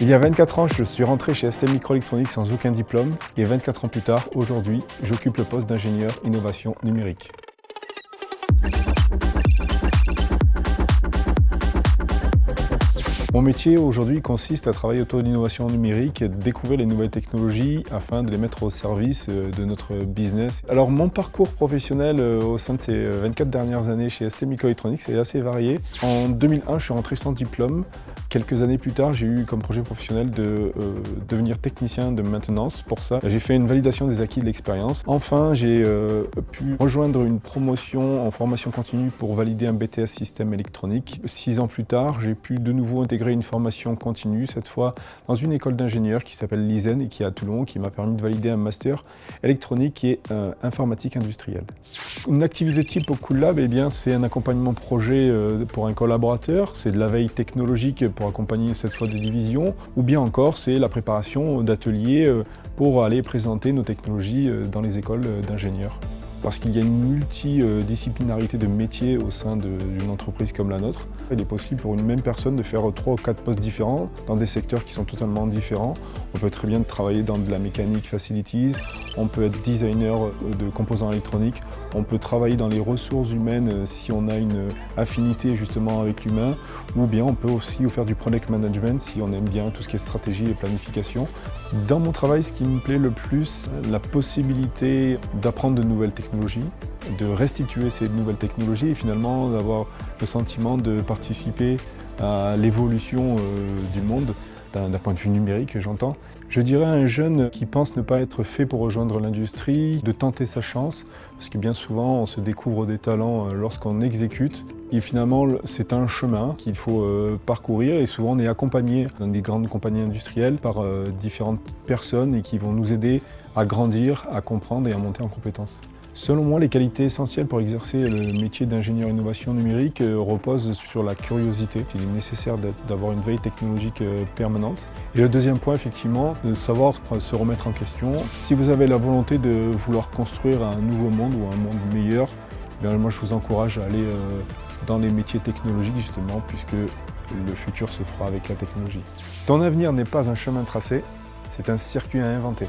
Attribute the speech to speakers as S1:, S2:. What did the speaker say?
S1: Il y a 24 ans, je suis rentré chez ST Microelectronics sans aucun diplôme et 24 ans plus tard, aujourd'hui, j'occupe le poste d'ingénieur innovation numérique. Mon métier aujourd'hui consiste à travailler autour de l'innovation numérique et de découvrir les nouvelles technologies afin de les mettre au service de notre business. Alors mon parcours professionnel au sein de ces 24 dernières années chez ST Microelectronics est assez varié. En 2001, je suis rentré sans diplôme. Quelques années plus tard, j'ai eu comme projet professionnel de devenir technicien de maintenance. Pour ça, j'ai fait une validation des acquis de l'expérience. Enfin, j'ai pu rejoindre une promotion en formation continue pour valider un BTS système électronique. 6 ans plus tard, j'ai pu de nouveau intégrer une formation continue, cette fois dans une école d'ingénieurs qui s'appelle l'ISEN et qui est à Toulon, qui m'a permis de valider un master électronique et informatique industrielle. Une activité type au Cool Lab, eh bien, c'est un accompagnement projet pour un collaborateur, c'est de la veille technologique pour accompagner cette fois des divisions, ou bien encore c'est la préparation d'ateliers pour aller présenter nos technologies dans les écoles d'ingénieurs. Parce qu'il y a une multidisciplinarité de métiers au sein d'une entreprise comme la nôtre. Il est possible pour une même personne de faire 3 ou 4 postes différents dans des secteurs qui sont totalement différents. On peut très bien travailler dans de la mécanique facilities, on peut être designer de composants électroniques, on peut travailler dans les ressources humaines si on a une affinité justement avec l'humain, ou bien on peut aussi faire du product management si on aime bien tout ce qui est stratégie et planification. Dans mon travail, ce qui me plaît le plus, la possibilité d'apprendre de nouvelles technologies, de restituer ces nouvelles technologies et finalement d'avoir le sentiment de participer à l'évolution du monde, d'un point de vue numérique, j'entends. Je dirais à un jeune qui pense ne pas être fait pour rejoindre l'industrie, de tenter sa chance, parce que bien souvent on se découvre des talents lorsqu'on exécute. Et finalement, c'est un chemin qu'il faut parcourir et souvent on est accompagné dans des grandes compagnies industrielles par différentes personnes et qui vont nous aider à grandir, à comprendre et à monter en compétences. Selon moi, les qualités essentielles pour exercer le métier d'ingénieur innovation numérique reposent sur la curiosité. Il est nécessaire d'avoir une veille technologique permanente. Et le deuxième point, effectivement, de savoir se remettre en question. Si vous avez la volonté de vouloir construire un nouveau monde ou un monde meilleur, bien, moi je vous encourage à aller dans les métiers technologiques justement, puisque le futur se fera avec la technologie. Ton avenir n'est pas un chemin tracé, c'est un circuit à inventer.